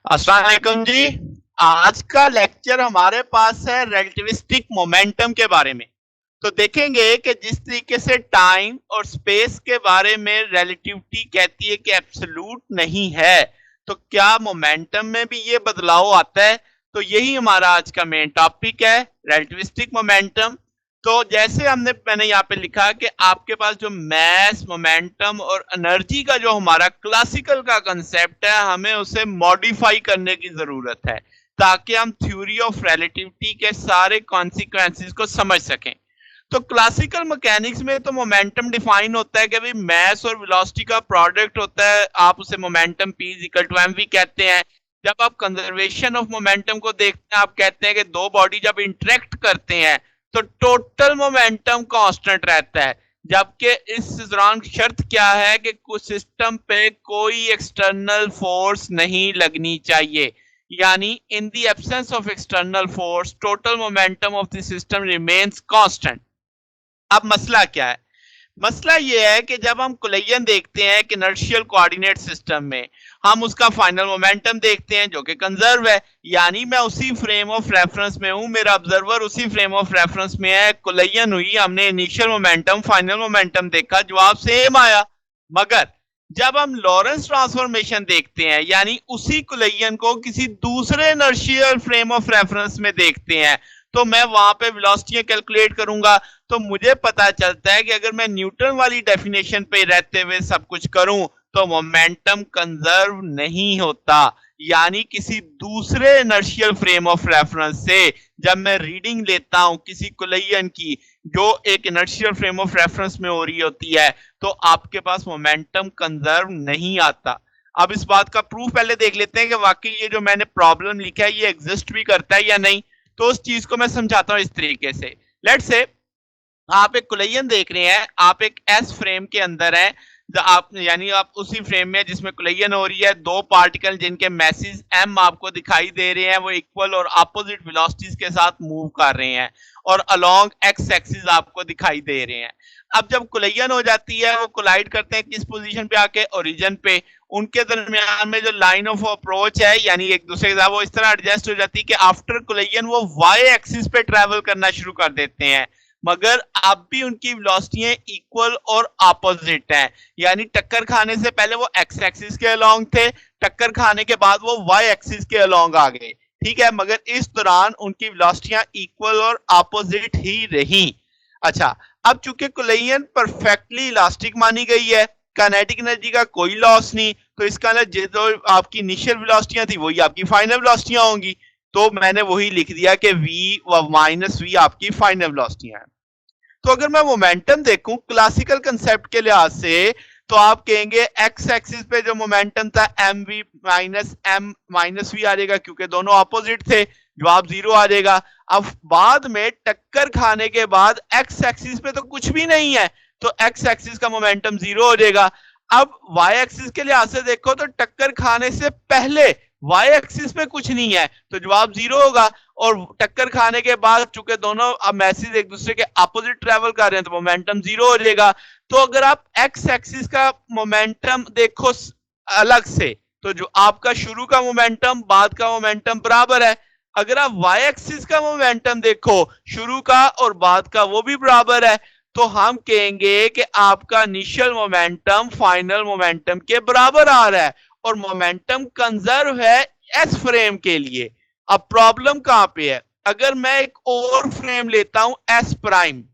अस्सलाम वालेकुम जी। आज का लेक्चर हमारे पास है रिलेटिविस्टिक मोमेंटम के बारे में। तो देखेंगे कि जिस तरीके से टाइम और स्पेस के बारे में रिलेटिविटी कहती है कि एब्सोल्यूट नहीं है, तो क्या मोमेंटम में भी ये बदलाव आता है? तो यही हमारा आज का मेन टॉपिक है, रिलेटिविस्टिक मोमेंटम। तो जैसे मैंने यहाँ पे लिखा कि आपके पास जो मैस, मोमेंटम और एनर्जी का जो हमारा क्लासिकल का कंसेप्ट है, हमें उसे मॉडिफाई करने की जरूरत है ताकि हम थ्योरी ऑफ रिलेटिविटी के सारे कॉन्सिक्वेंसेस को समझ सकें। तो क्लासिकल मैकेनिक्स में तो मोमेंटम डिफाइन होता है कि भाई मैस और वेलोसिटी का प्रोडक्ट होता है, आप उसे momentum p equal to mv कहते हैं। जब आप कंजर्वेशन ऑफ मोमेंटम को देखते हैं, आप कहते हैं कि दो बॉडी जब इंटरेक्ट करते हैं तो टोटल मोमेंटम कांस्टेंट रहता है, जबकि इस दौरान शर्त क्या है कि कुछ सिस्टम पे कोई एक्सटर्नल फोर्स नहीं लगनी चाहिए, यानी in the absence of external force total momentum of the system remains constant. अब मसला क्या है? मसला ये है कि जब हम कोलिजन देखते हैं कि इनर्शियल कोऑर्डिनेट सिस्टम में, हम उसका फाइनल मोमेंटम देखते हैं जो कि कंजर्व है, यानी मैं उसी फ्रेम ऑफ रेफरेंस में हूं, मेरा ऑब्जर्वर उसी फ्रेम ऑफ रेफरेंस में है, कोलिजन हुई, हमने इनिशियल मोमेंटम फाइनल मोमेंटम देखा, जवाब सेम आया। मगर जब हम लॉरेंस ट्रांसफॉर्मेशन देखते हैं, यानी उसी कोलिजन को किसी दूसरे इनर्शियल फ्रेम ऑफ रेफरेंस में देखते हैं, तो मैं वहां पे वेलोसिटी कैलकुलेट करूंगा, तो मुझे पता चलता है कि अगर मैं न्यूटन वाली डेफिनेशन पे रहते हुए सब कुछ करूं तो मोमेंटम कंजर्व नहीं होता, यानी किसी दूसरे इनर्शियल फ्रेम ऑफ रेफरेंस से जब मैं रीडिंग लेता हूं किसी कोलिजन की जो एक इनर्शियल फ्रेम ऑफ रेफरेंस में हो रही होती है, तो आपके पास मोमेंटम कंजर्व नहीं आता। अब इस बात का प्रूफ पहले देख लेते हैं कि वाकई ये जो मैंने प्रॉब्लम लिखा है ये एग्जिस्ट भी करता है या नहीं। तो उस चीज को मैं समझाता हूं इस तरीके से। लेट्स से आप एक कोलिजन देख रहे हैं, आप एक एस फ्रेम के अंदर हैं, आप यानी आप उसी फ्रेम में जिसमें कोलिजन हो रही है, दो पार्टिकल जिनके मैसेज एम आपको दिखाई दे रहे हैं, वो इक्वल और अपोजिट वेलोसिटीज के साथ मूव कर रहे हैं और अलोंग एक्स एक्सिस आपको दिखाई दे रहे हैं। अब जब कोलिजन हो जाती है, वो कोलाइड करते हैं किस पोजीशन पे आके? ओरिजिन पे। उनके दरमियान में जो लाइन ऑफ अप्रोच है, यानी एक दूसरे के साथ, वो इस तरह एडजस्ट हो जाती है कि आफ्टर कोलिजन वो वाई एक्सिस पे ट्रेवल करना शुरू कर देते हैं, मगर अब भी उनकी वेलोसिटी इक्वल और अपोजिट है, यानी टक्कर खाने से पहले वो एक्स एक्सिस के अलोंग थे, टक्कर खाने के बाद वो वाई एक्सिस के अलोंग आ गए, ठीक है, मगर इस दौरान उनकी वेलोसिटियां इक्वल और अपोजिट ही रही। अच्छा, अब चूंकि कोलिजन परफेक्टली इलास्टिक मानी गई है, काइनेटिक एनर्जी का कोई लॉस नहीं, तो इसका जो आपकी इनिशियल वेलोसिटियां थी वही आपकी फाइनल वेलोसिटियां होंगी, तो मैंने वही लिख दिया कि v माइनस वी आपकी फाइनल वेलोसिटियां हैं। तो अगर मैं मोमेंटम देखूं क्लासिकल कंसेप्ट के लिहाज से, तो आप कहेंगे एक्स एक्सिस पे जो मोमेंटम था M V minus M minus V आ जाएगा, क्योंकि दोनों ऑपोजिट थे, जवाब जीरो आ जाएगा। अब बाद में टक्कर खाने के बाद एक्स एक्सिस पे तो कुछ भी नहीं है, तो एक्स एक्सिस का मोमेंटम जीरो हो जाएगा। अब वाई एक्सिस के लिहाज से देखो तो टक्कर खाने से पहले वाई एक्सिस पे कुछ नहीं है, तो जवाब जीरो होगा, और टक्कर खाने के बाद चूंकि दोनों अब मैसेज एक दूसरे के अपोजिट ट्रेवल कर रहे हैं तो मोमेंटम जीरो हो जाएगा। तो अगर आप एक्स एक्सिस का मोमेंटम देखो अलग से, तो जो आपका शुरू का मोमेंटम बाद का मोमेंटम बराबर है। अगर आप वाई एक्सिस का मोमेंटम देखो, शुरू का और बाद का वो भी बराबर है, तो हम कहेंगे कि आपका इनिशियल मोमेंटम फाइनल मोमेंटम के बराबर आ रहा है और मोमेंटम कंजर्व है एस फ्रेम के लिए। अब प्रॉब्लम कहां पे है? अगर मैं एक और फ्रेम लेता हूं एस प्राइम,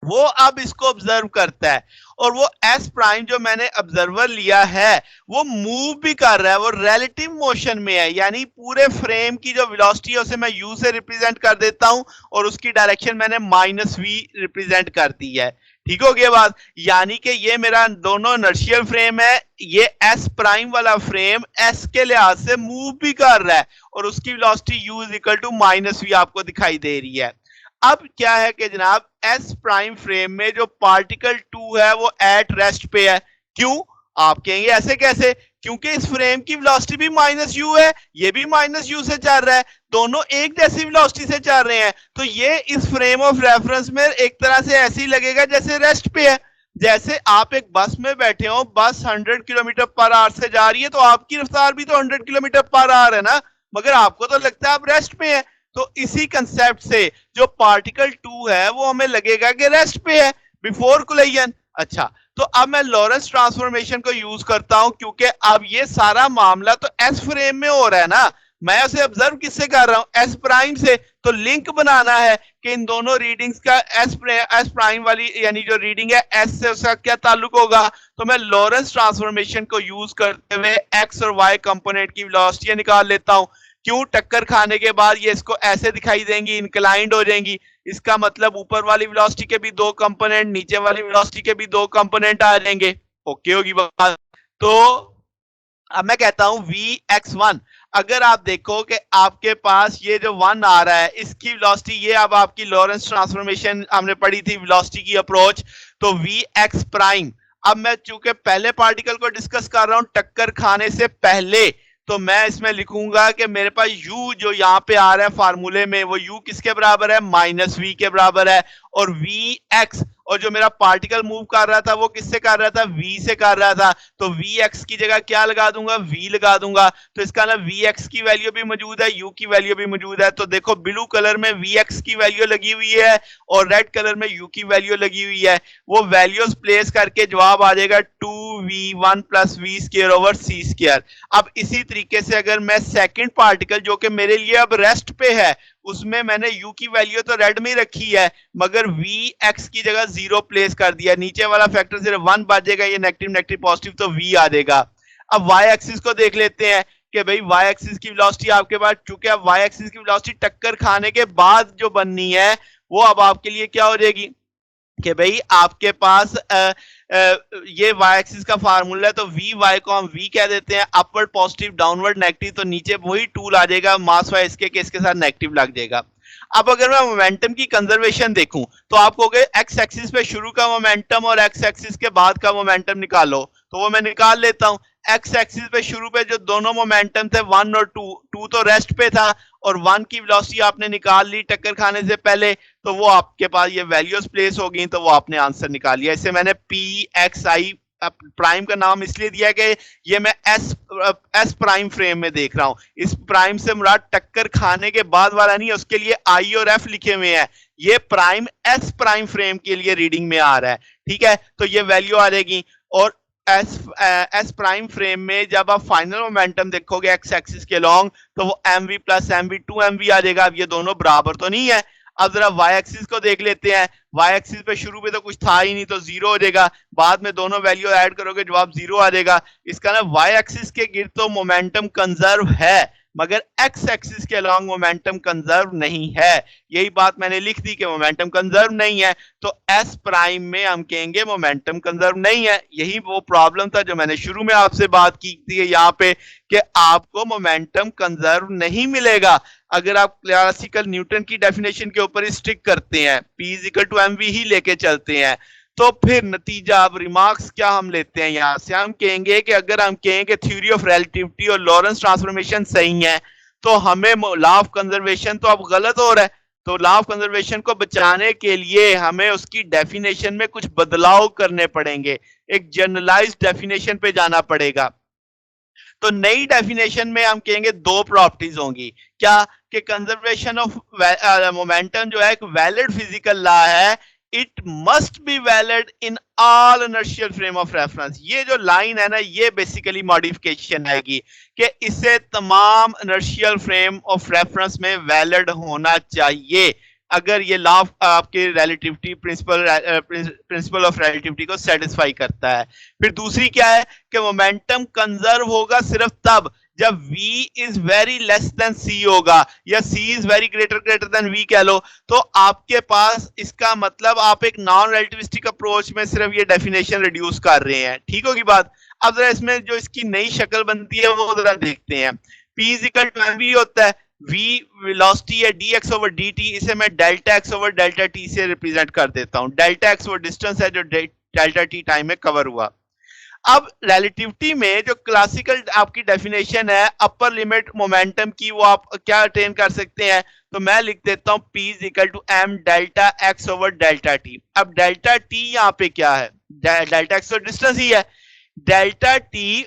वो अब इसको ऑब्जर्व करता है, और वो एस प्राइम जो मैंने ऑब्जर्वर लिया है वो मूव भी कर रहा है, वो रिलेटिव मोशन में है, यानी पूरे फ्रेम की जो वेलोसिटी है उसे मैं यू से रिप्रेजेंट कर देता हूं और उसकी डायरेक्शन मैंने माइनस वी रिप्रेजेंट कर दी है। ठीक हो गया बात? यानी कि ये मेरा दोनों इनर्शियल फ्रेम है, ये एस प्राइम वाला फ्रेम एस के लिहाज से मूव भी कर रहा है और उसकी velocity u is equal to minus v आपको दिखाई दे रही है। अब क्या है कि जनाब एस प्राइम फ्रेम में जो पार्टिकल 2 है वो एट रेस्ट पे है। क्यों? आप कहेंगे ऐसे कैसे? क्योंकि इस फ्रेम की वेलोसिटी भी माइनस यू है, ये भी माइनस यू से चल रहा है, दोनों एक जैसी वेलोसिटी से चल रहे हैं, तो ये इस फ्रेम ऑफ रेफरेंस में एक तरह से ऐसे ही लगेगा जैसे रेस्ट पे है। जैसे आप एक बस में बैठे हो, बस 100 किलोमीटर पर आवर से जा रही है, तो आपकी रफ्तार भी तो 100 किलोमीटर पर आवर है ना, मगर आपको तो लगता है आप रेस्ट पे है। तो इसी कंसेप्ट से जो पार्टिकल 2 है वो हमें लगेगा कि रेस्ट पे है बिफोर कोलिजन। अच्छा, तो अब मैं लॉरेंस ट्रांसफॉर्मेशन को यूज करता हूं, क्योंकि अब ये सारा मामला तो एस फ्रेम में हो रहा है ना, मैं उसे ऑब्जर्व किससे कर रहा हूं, एस प्राइम से। तो लिंक बनाना है कि इन दोनों रीडिंग्स का एस प्राइम वाली यानी जो रीडिंग है एस से उसका क्या ताल्लुक होगा। तो मैं लॉरेंस ट्रांसफॉर्मेशन को यूज करते हुए एक्स और वाई कंपोनेंट की वेलोसिटी निकाल लेता हूं। क्यों, टक्कर खाने के बाद ये इसको ऐसे दिखाई देंगी, इंक्लाइंड हो जाएंगी, इसका मतलब ऊपर वाली वेलोसिटी के भी दो कंपोनेंट, नीचे वाली वेलोसिटी के भी दो कंपोनेंट आ जाएंगे। ओके होगी बात। तो अब मैं कहता हूं Vx1, अगर आप देखो कि आपके पास ये जो 1 आ रहा है इसकी वेलोसिटी, ये अब आपकी लॉरेंस ट्रांसफॉर्मेशन हमने पढ़ी थी वेलोसिटी की अप्रोच, तो Vx प्राइम। अब मैं चूंकि पहले पार्टिकल को डिस्कस कर रहा हूं टक्कर खाने से पहले, तो मैं इसमें लिखूंगा कि मेरे पास u जो यहां पे आ रहा है फार्मूले में, वो u किसके बराबर है, -v के बराबर है। और Vx, और जो मेरा पार्टिकल मूव कर रहा था वो किससे कर रहा था, v से कर रहा था, तो Vx की जगह क्या लगा दूंगा, v लगा दूंगा। तो इसका ना Vx की वैल्यू भी मौजूद है, u की वैल्यू भी मौजूद है। तो देखो ब्लू कलर में Vx की वैल्यू लगी हुई है और रेड कलर में u की वैल्यू लगी हुई है। वो वैल्यूज प्लेस करके जवाब आ जाएगा 2v1 plus v square over c square. अब इसी तरीके से अगर मैं सेकंड पार्टिकल जो कि मेरे लिए अब रेस्ट पे है, उसमें मैंने u की वैल्यू तो रेड में ही रखी है, मगर Vx की जगह 0 प्लेस कर दिया, नीचे वाला फैक्टर सिर्फ 1 बचेगा, ये नेगेटिव नेगेटिव पॉजिटिव, तो v आ जाएगा। अब y एक्सिस को देख लेते हैं कि भाई y एक्सिस की वेलोसिटी आपके पास, चूंकि अब y एक्सिस की वेलोसिटी टक्कर खाने के बाद जो बननी है वो अब आपके लिए क्या हो जाएगी कि भाई आपके पास ये y एक्सिस का फार्मूला है, तो वी वाई को हम v कह देते हैं, अपवर्ड पॉजिटिव डाउनवर्ड नेगेटिव, तो नीचे वही टूल आ जाएगा मास वाई इसके साथ नेगेटिव लग जाएगा। अब अगर मैं मोमेंटम की कंजर्वेशन देखूं तो आप कहोगे एक्स एक्सिस पे शुरू का मोमेंटम और एक्स एक्सिस के बाद का मोमेंटम निकालो, तो वो मैं निकाल लेता हूं। एक्स एक्सिस पे शुरू पे जो दोनों मोमेंटम थे 1 और 2, 2 तो रेस्ट पे था और 1 की वेलोसिटी आपने निकाल ली टक्कर खाने से पहले, तो वो आपके पास ये वैल्यूज प्लेस हो गई, तो वो आपने आंसर निकाल लिया। इसे मैंने पी एक्स आई प्राइम का नाम इसलिए दिया कि ये मैं एस प्राइम फ्रेम में देख रहा हूं, इस प्राइम से मुराद टक्कर खाने के बाद वाला नहीं है, उसके लिए आई और एफ लिखे हुए हैं, ये प्राइम एस प्राइम फ्रेम के लिए रीडिंग में आ रहा है। ठीक है, तो ये वैल्यू आ जाएगी। और एस प्राइम फ्रेम में जब आप फाइनल मोमेंटम देखोगे एक्स एक्सिस के लॉन्ग, तो वो mv प्लस mv 2mv आ जाएगा। अब ये दोनों बराबर तो नहीं है। अब जरा y एक्सिस को देख लेते हैं, y एक्सिस पे शुरू पे तो कुछ था ही नहीं, तो 0 हो जाएगा, बाद में दोनों वैल्यू ऐड करोगे जवाब 0 आ जाएगा। इसका ना y एक्सिस के गिर्द तो मोमेंटम कंजर्व है, मगर x एक्सिस के अलॉन्ग मोमेंटम कंजर्व नहीं है। यही बात मैंने लिख दी कि मोमेंटम कंजर्व नहीं है, तो s प्राइम में हम कहेंगे मोमेंटम कंजर्व नहीं है। यही वो प्रॉब्लम था जो मैंने शुरू में आपसे बात की थी यहाँ पे, कि आपको मोमेंटम कंजर्व नहीं मिलेगा अगर आप क्लासिकल न्यूटन की डेफिनेशन के ऊपर स्टिक करते हैं, P इक्वल टू mv ही लेके चलते हैं। तो फिर नतीजा, अब रिमार्क्स क्या हम लेते हैं यहां से, हम कहेंगे कि अगर हम कहें कि थ्योरी ऑफ रिलेटिविटी और लॉरेंस ट्रांसफॉर्मेशन सही है, तो हमें लॉ ऑफ कंजर्वेशन तो अब गलत हो रहा है। तो लॉ ऑफ कंजर्वेशन को बचाने के लिए हमें उसकी डेफिनेशन में कुछ बदलाव करने पड़ेंगे, एक जनरलाइज्ड डेफिनेशन पे जाना पड़ेगा। तो नई डेफिनेशन में हम कहेंगे दो प्रॉपर्टीज होंगी, क्या कि कंजर्वेशन ऑफ मोमेंटम जो है एक वैलिड फिजिकल लॉ है, it must be valid in all inertial frame of reference. ये जो लाइन है ना, ये बेसिकली मॉडिफिकेशन आएगी कि इसे तमाम इनर्शियल फ्रेम ऑफ रेफरेंस में वैलिड होना चाहिए अगर ये लॉ आपके रिलेटिविटी प्रिंसिपल ऑफ रिलेटिविटी को सेटिस्फाई करता है। फिर दूसरी क्या है कि मोमेंटम कंजर्व होगा सिर्फ तब जब v is very less than c होगा, या c is very greater than v कह लो, तो आपके पास इसका मतलब आप एक नॉन रिलेटिविस्टिक अप्रोच में सिर्फ ये डेफिनेशन रिड्यूस कर रहे हैं। ठीक होगी बात। अब जरा इसमें जो इसकी नई शक्ल बनती है वो जरा देखते हैं। p is equal to mv होता है, v वेलोसिटी है dx ओवर dt, इसे मैं delta x over delta t से रिप्रेजेंट कर देता हूं। डेल्टा x वो डिस्टेंस है जो डेल्टा t टाइम में कवर हुआ। अब रिलेटिविटी में जो क्लासिकल आपकी डेफिनेशन है अपर लिमिट मोमेंटम की, वो आप क्या अटेन कर सकते हैं, तो मैं लिख देता हूं p is equal to m delta x over delta t। अब डेल्टा t यहाँ पे क्या है, डेल्टा एक्स तो डिस्टेंस ही है, डेल्टा टी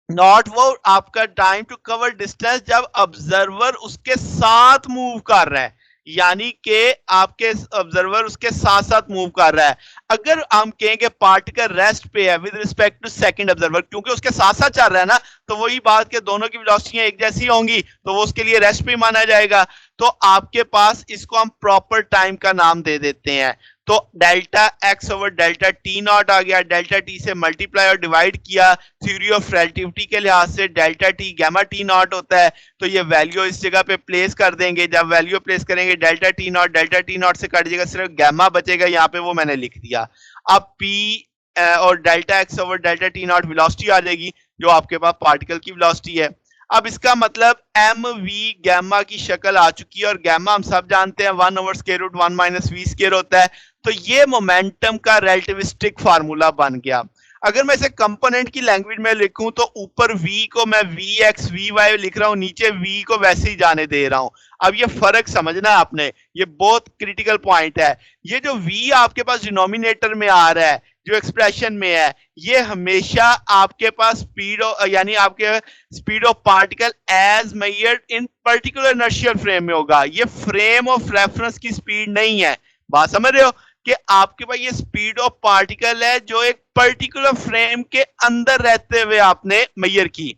नॉट वो आपका टाइम टू कवर डिस्टेंस जब ऑब्जर्वर उसके साथ मूव कर रहा है, यानी कि आपके ऑब्जर्वर उसके साथ साथ मूव कर रहा है। अगर हम कहेंगे पार्टिकल रेस्ट पे है with respect to second observer, क्योंकि उसके साथ साथ चल रहा है ना, तो वही बात के दोनों की वेलोसिटी एक जैसी होंगी, तो वो उसके लिए रेस्ट पे माना जाएगा। तो आपके पास इसको हम प्रॉपर टाइम का नाम दे देते हैं। तो delta X over delta T naught आ गया, डेल्टा टी से मल्टीप्लाई और डिवाइड किया, थ्योरी ऑफ रिलेटिविटी के लिहाज से delta T gamma T naught होता है, तो ये वैल्यू इस जगह पे प्लेस कर देंगे। जब वैल्यू प्लेस करेंगे डेल्टा टी नॉट से कट जाएगा, सिर्फ गैमा बचेगा, यहाँ पे वो मैंने लिख दिया। अब पी और delta X over delta T naught velocity आ जाएगी, जो आपके पास पार्टिकल की वेलोसिटी है। अब इसका मतलब एम वी गैमा की शक्ल आ चुकी है, और गैमा हम सब जानते हैं 1 over square root 1 minus v square होता है। तो ये मोमेंटम का रिलेटिविस्टिक फार्मूला बन गया। अगर मैं इसे कंपोनेंट की लैंग्वेज में लिखूं तो ऊपर v को मैं वी एक्स वी वाई लिख रहा हूं, नीचे v को वैसे ही जाने दे रहा हूं। अब ये फर्क समझना है आपने, ये बहुत क्रिटिकल पॉइंट है। ये जो v आपके पास डिनोमिनेटर में आ रहा है, जो एक्सप्रेशन में है, ये हमेशा आपके पास स्पीड यानी आपके speed of particle as measured in particular inertial frame में होगा। ये फ्रेम ऑफ रेफरेंस की स्पीड नहीं है। बात समझ रहे हो कि आपके पास ये स्पीड ऑफ पार्टिकल है जो एक पर्टिकुलर फ्रेम के अंदर रहते हुए आपने मेजर की।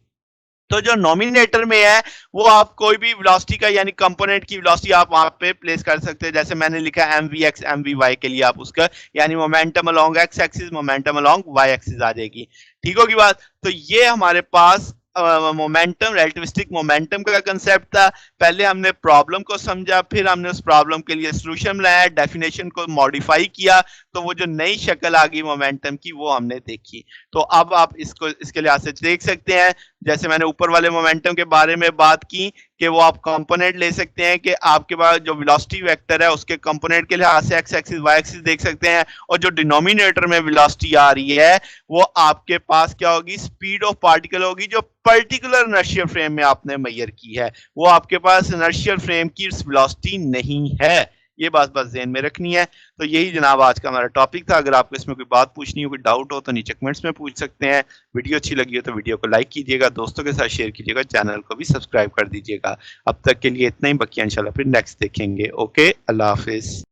तो जो नॉमिनेटर में है वो आप कोई भी वेलोसिटी का यानी कंपोनेंट की वेलोसिटी आप वहां पे प्लेस कर सकते हैं। जैसे मैंने लिखा M V X M V Y के लिए आप उसका यानी momentum along X axis momentum along Y axis आ जाएगी। ठीक होगी बात। तो ये हमारे पास मोमेंटम रिलेटिविस्टिक मोमेंटम का कंसेप्ट था। पहले हमने प्रॉब्लम को समझा, फिर हमने उस प्रॉब्लम के लिए सॉल्यूशन बनाया, डेफिनेशन को मॉडिफाई किया, तो वो जो नई शक्ल आ गई मोमेंटम की वो हमने देखी। तो अब आप इसको इसके लिहाज से देख सकते हैं, जैसे मैंने ऊपर वाले मोमेंटम के बारे में बात की कि वो आप कंपोनेंट ले सकते हैं कि आपके पास जो वेलोसिटी वेक्टर है उसके कंपोनेंट के लिहाज से एक्स एक्सिस वाई एक्सिस देख सकते हैं, और जो डिनोमिनेटर में वेलोसिटी आ रही है वो आपके पास क्या होगी, स्पीड ऑफ पार्टिकल होगी जो पर्टिकुलर इनर्शियल फ्रेम में आपने मेजर की है। वो आपके पास इनर्शियल फ्रेम की वेलोसिटी नहीं है। ये बात बस ध्यान में रखनी है। तो यही जनाब आज का हमारा टॉपिक था। अगर आपको इसमें कोई बात पूछनी हो, कोई डाउट हो तो नीचे कमेंट्स में पूछ सकते हैं। वीडियो अच्छी लगी हो तो वीडियो को लाइक कीजिएगा, दोस्तों के साथ शेयर कीजिएगा, चैनल को भी सब्सक्राइब कर दीजिएगा। अब तक के लिए इतना ही, बाकी इंशाल्लाह फिर नेक्स्ट देखेंगे। ओके, अल्लाह हाफिज।